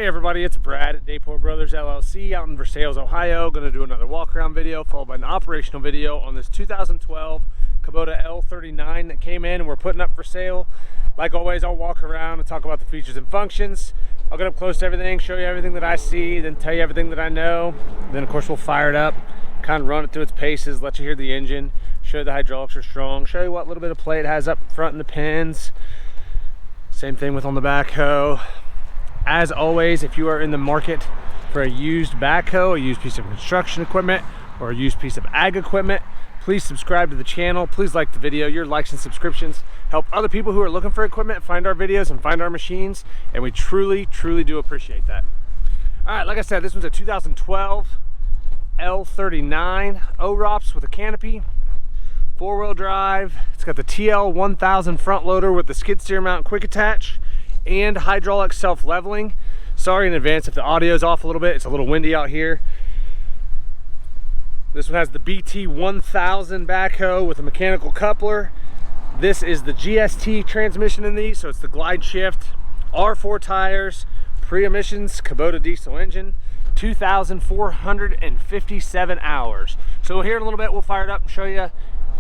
everybody, it's Brad at Dayport Brothers LLC out in Versailles, Ohio. Going to do another walk around video followed by an operational video on this 2012 Kubota L39 that came in and we're putting up for sale. Like always, I'll walk around and talk about the features and functions. I'll get up close to everything, show you everything that I see, then tell you everything that I know. Then of course we'll fire it up, kind of run it through its paces, let you hear the engine, show you the hydraulics are strong, show you what little bit of play it has up front in the pins. Same thing with on the backhoe. As always, if you are in the market for a used backhoe, a used piece of construction equipment, or a used piece of ag equipment, please subscribe to the channel. Please like the video. Your likes and subscriptions help other people who are looking for equipment find our videos and find our machines, and we truly do appreciate that. All right, like I said, this one's a 2012 L39 OROPS with a Canopy, four-wheel drive. It's got the TL1000 front loader with the skid steer mount quick attach and hydraulic self-leveling. Sorry in advance if the audio is off a little bit. It's a little windy out here. This one has the BT1000 backhoe with a mechanical coupler. This is the GST transmission in these, so it's the glide shift, R4 tires, pre-emissions Kubota diesel engine, 2,457 hours. So here in a little bit we'll fire it up and show you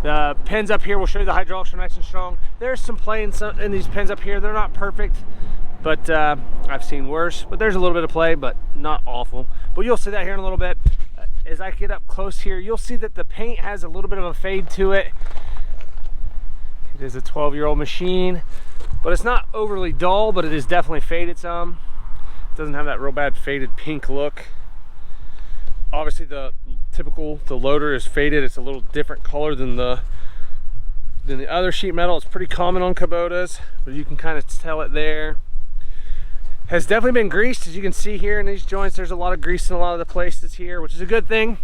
the pins up here. We'll show you the hydraulics are nice and strong. There's some play in these pins up here. They're not perfect, but I've seen worse. But there's a little bit of play, but not awful. But you'll see that here in a little bit. As I get up close here, you'll see that the paint has a little bit of a fade to it. It is a 12-year-old machine, but it's not overly dull, but it is definitely faded some. It doesn't have that real bad faded pink look. Obviously the loader is faded. It's a little different color than the other sheet metal. It's pretty common on Kubotas, but you can kind of tell it there. Has definitely been greased, as you can see here in these joints. There's a lot of grease in a lot of the places here, which is a good thing.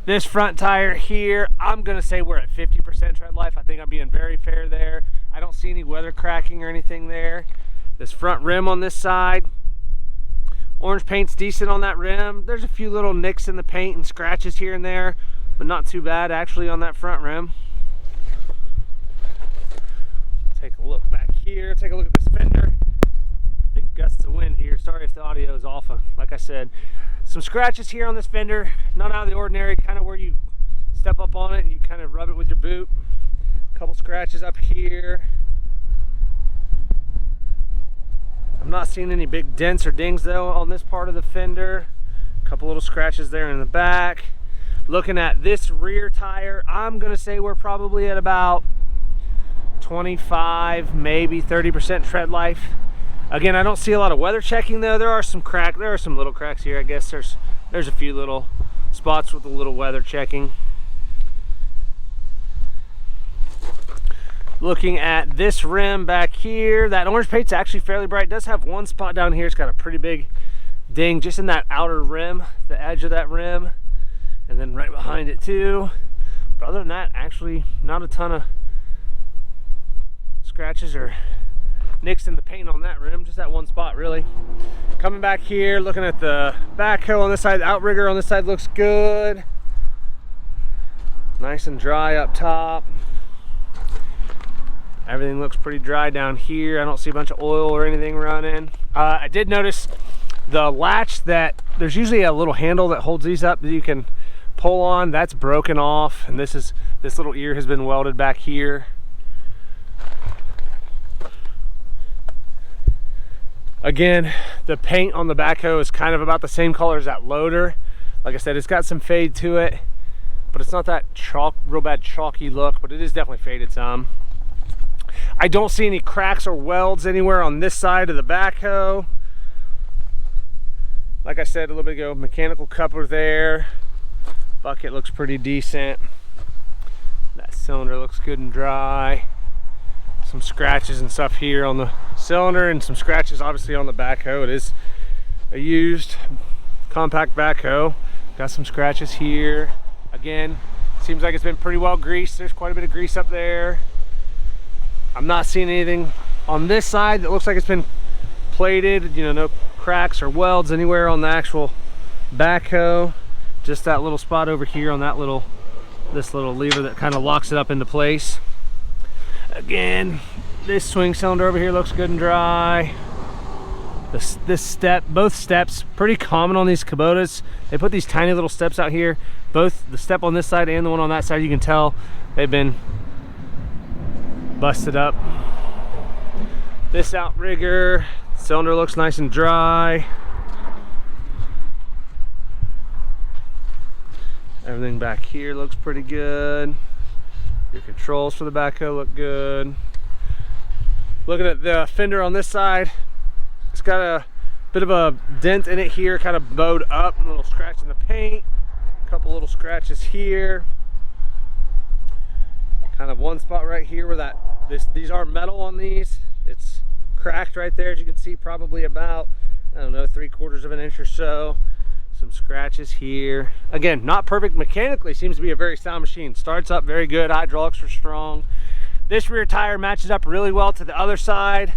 This front tire here, I'm gonna say we're at 50% tread life. I think I'm being very fair there. I don't see any weather cracking or anything there. This front rim on this side, orange paint's decent on that rim. There's a few little nicks in the paint and scratches here and there, but not too bad actually on that front rim. Take a look back here, take a look at this fender. Big gusts of wind here. Sorry if the audio is off. Like I said, some scratches here on this fender, not out of the ordinary, kind of where you step up on it and you kind of rub it with your boot. A couple scratches up here. I'm not seeing any big dents or dings though on this part of the fender. A couple little scratches there in the back. Looking at this rear tire, I'm gonna say we're probably at about 25, maybe 30% tread life. Again, I don't see a lot of weather checking though. There are some little cracks here. I guess there's a few little spots with a little weather checking. Looking at this rim back here, that orange paint's actually fairly bright. It does have one spot down here. It's got a pretty big ding just in that outer rim, the edge of that rim, and then right behind it too. But other than that, actually not a ton of scratches or nicks in the paint on that rim, just that one spot really. Coming back here, looking at the backhoe on this side, the outrigger on this side looks good. Nice and dry up top. Everything looks pretty dry down here. I don't see a bunch of oil or anything running. I did notice the latch that there's usually a little handle that holds these up that you can pull on. That's broken off, and this little ear has been welded back here. Again, the paint on the backhoe is kind of about the same color as that loader. Like I said, it's got some fade to it, but it's not that real bad chalky look, but it is definitely faded some. I don't see any cracks or welds anywhere on this side of the backhoe. Like I said a little bit ago, mechanical coupler there. Bucket looks pretty decent. That cylinder looks good and dry. Some scratches and stuff here on the cylinder and some scratches obviously on the backhoe. It is a used compact backhoe. Got some scratches here. Again, seems like it's been pretty well greased. There's quite a bit of grease up there. I'm not seeing anything on this side that looks like it's been plated, you know, no cracks or welds anywhere on the actual backhoe. Just that little spot over here on that this little lever that kind of locks it up into place. Again, this swing cylinder over here looks good and dry. This step, both steps, pretty common on these Kubotas. They put these tiny little steps out here. Both the step on this side and the one on that side, you can tell they've been busted up. This outrigger, cylinder looks nice and dry. Everything back here looks pretty good. Your controls for the backhoe look good. Looking at the fender on this side, it's got a bit of a dent in it here, kind of bowed up, a little scratch in the paint, a couple little scratches here. Kind of one spot right here where these are metal on these. It's cracked right there, as you can see, probably about, I don't know, 3/4 of an inch or so. Some scratches here. Again, not perfect mechanically, seems to be a very sound machine. Starts up very good, hydraulics are strong. This rear tire matches up really well to the other side.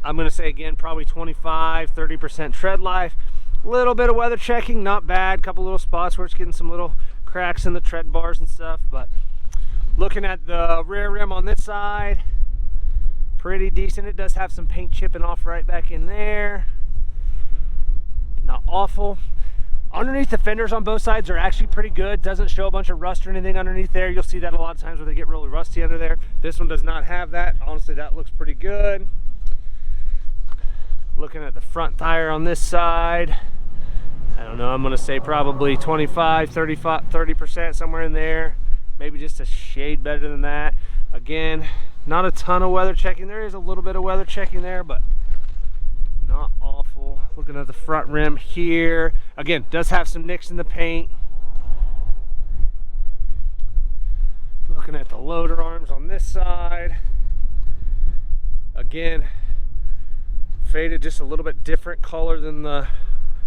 I'm gonna say again, probably 25–30% tread life. A little bit of weather checking, not bad. Couple little spots where it's getting some little cracks in the tread bars and stuff, but looking at the rear rim on this side, pretty decent. It does have some paint chipping off right back in there. Not awful. Underneath the fenders on both sides are actually pretty good. Doesn't show a bunch of rust or anything underneath there. You'll see that a lot of times where they get really rusty under there. This one does not have that. Honestly, that looks pretty good. Looking at the front tire on this side, I don't know, I'm gonna say probably 25–30%, somewhere in there. Maybe just a shade better than that. Again, not a ton of weather checking. There is a little bit of weather checking there, but not awful. Looking at the front rim here, again, does have some nicks in the paint. Looking at the loader arms on this side, again, faded just a little bit different color than the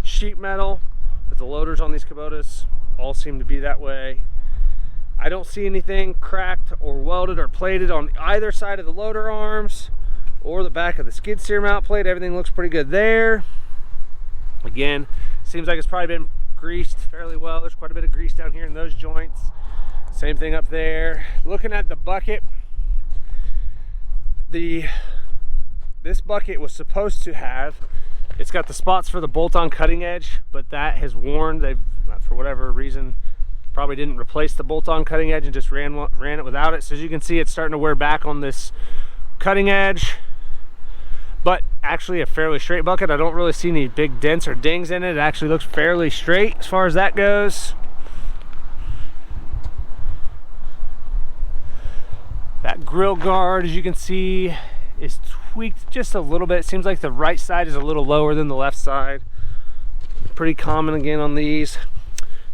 sheet metal, but the loaders on these Kubotas all seem to be that way. I don't see anything cracked or welded or plated on either side of the loader arms or the back of the skid steer mount plate. Everything looks pretty good there. Again, seems like it's probably been greased fairly well. There's quite a bit of grease down here in those joints. Same thing up there. Looking at the bucket, this bucket was supposed to have, it's got the spots for the bolt-on cutting edge, but that has worn. They've, for whatever reason, probably didn't replace the bolt-on cutting edge and just ran it without it. So as you can see, it's starting to wear back on this cutting edge, but actually a fairly straight bucket. I don't really see any big dents or dings in it. It actually looks fairly straight as far as that goes. That grill guard, as you can see, is tweaked just a little bit. It seems like the right side is a little lower than the left side. Pretty common again on these.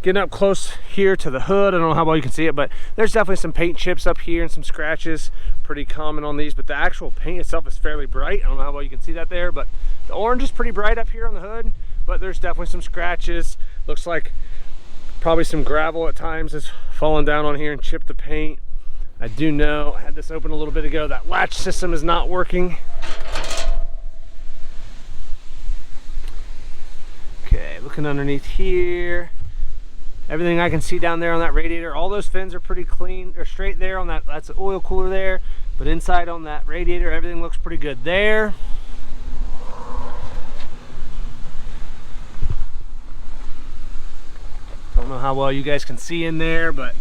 Getting up close here to the hood, I don't know how well you can see it, but there's definitely some paint chips up here and some scratches. Pretty common on these, but the actual paint itself is fairly bright. I don't know how well you can see that there, but the orange is pretty bright up here on the hood, but there's definitely some scratches. Looks like probably some gravel at times has fallen down on here and chipped the paint. I do know, I had this open a little bit ago, that latch system is not working. Okay, looking underneath here. Everything I can see down there on that radiator, all those fins are pretty clean, or straight there on that, that's the oil cooler there. But inside on that radiator, everything looks pretty good there. Don't know how well you guys can see in there, but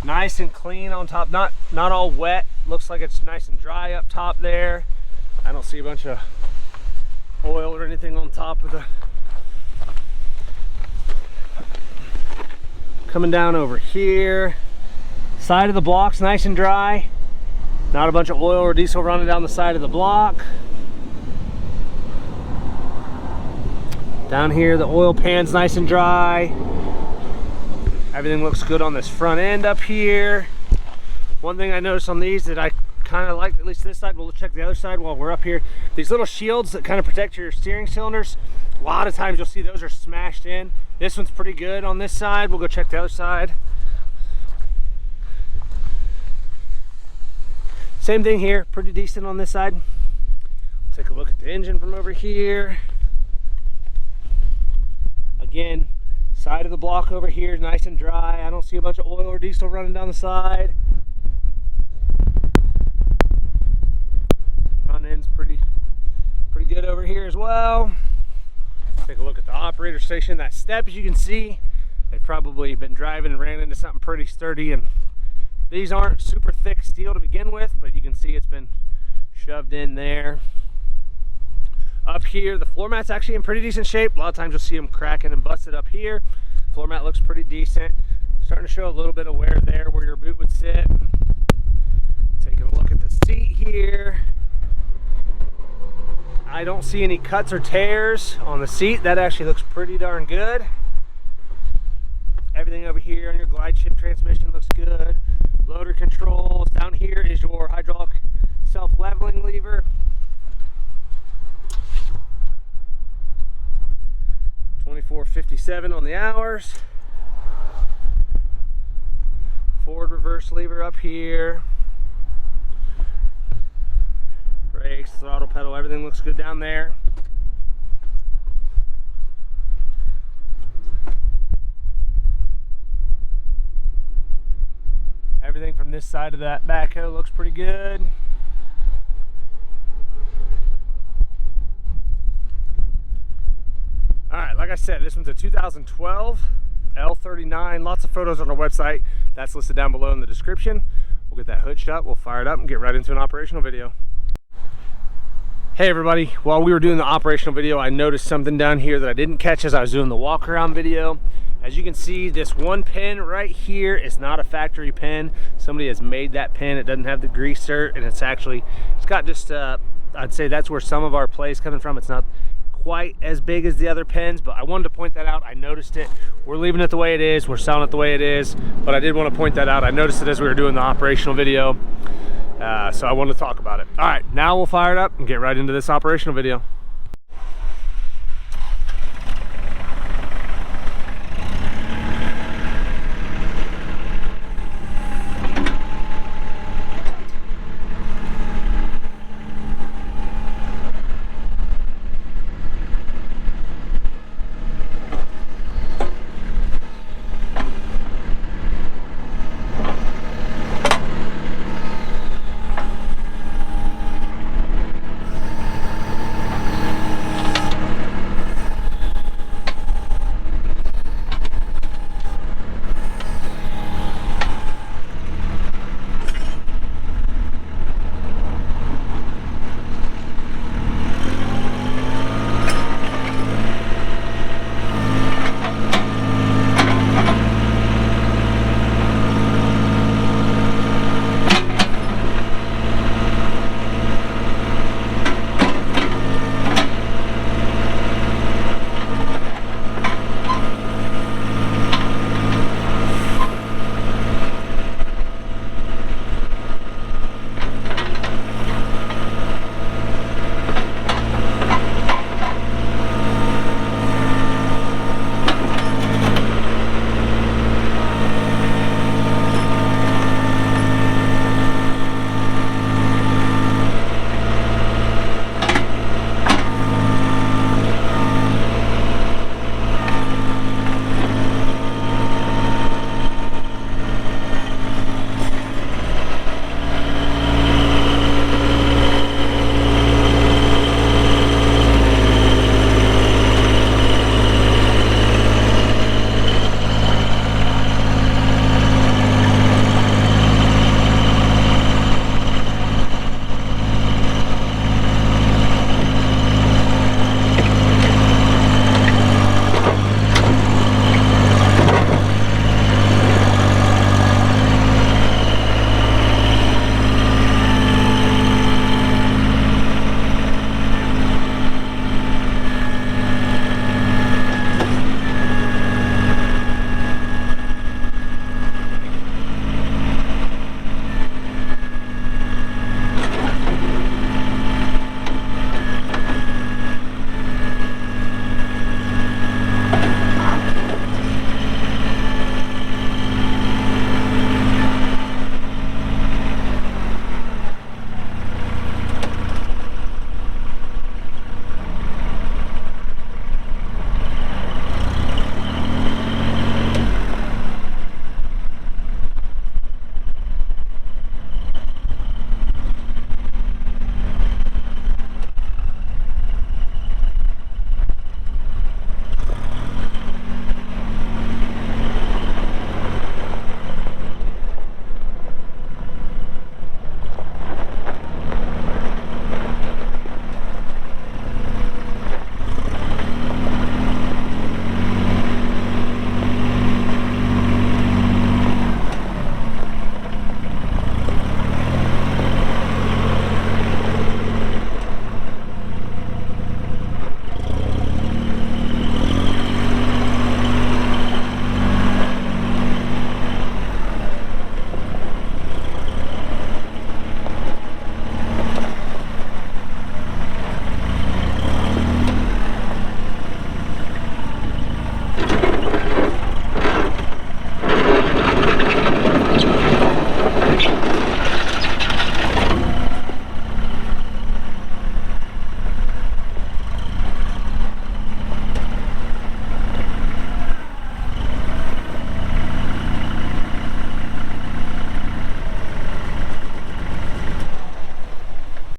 nice and clean on top, not all wet. Looks like it's nice and dry up top there. I don't see a bunch of oil or anything on top of the. Coming down over here, side of the block's nice and dry. Not a bunch of oil or diesel running down the side of the block. Down here, the oil pan's nice and dry. Everything looks good on this front end up here. One thing I noticed on these that I kind of like, at least this side, we'll check the other side while we're up here. These little shields that kind of protect your steering cylinders, a lot of times you'll see those are smashed in. This one's pretty good on this side. We'll go check the other side. Same thing here, pretty decent on this side. Take a look at the engine from over here. Again, side of the block over here is nice and dry. I don't see a bunch of oil or diesel running down the side. Front end's pretty as well. Take a look at the operator station. That step, as you can see, they've probably been driving and ran into something pretty sturdy, and these aren't super thick steel to begin with, but you can see it's been shoved in there. Up here, the floor mat's actually in pretty decent shape. A lot of times you'll see them cracking and busted up here. Floor mat looks pretty decent. Starting to show a little bit of wear there where your boot would sit. Taking a look at the seat here. I don't see any cuts or tears on the seat. That actually looks pretty darn good. Everything over here on your glide shift transmission looks good. Loader controls. Down here is your hydraulic self-leveling lever. $24.57 on the hours. Forward reverse lever up here. Brakes, throttle pedal, everything looks good down there. Everything from this side of that backhoe looks pretty good. Alright, like I said, this one's a 2012 L39. Lots of photos on our website. That's listed down below in the description. We'll get that hood shut, we'll fire it up and get right into an operational video. Hey everybody, while we were doing the operational video, I noticed something down here that I didn't catch as I was doing the walk around video. As you can see, this one pin right here is not a factory pin. Somebody has made that pin. It doesn't have the grease cert, and it's got just, I'd say that's where some of our play is coming from. It's not quite as big as the other pins, but I wanted to point that out. I noticed it. We're leaving it the way it is. We're selling it the way it is, but I did want to point that out. I noticed it as we were doing the operational video, so I wanted to talk about it. All right, now we'll fire it up and get right into this operational video.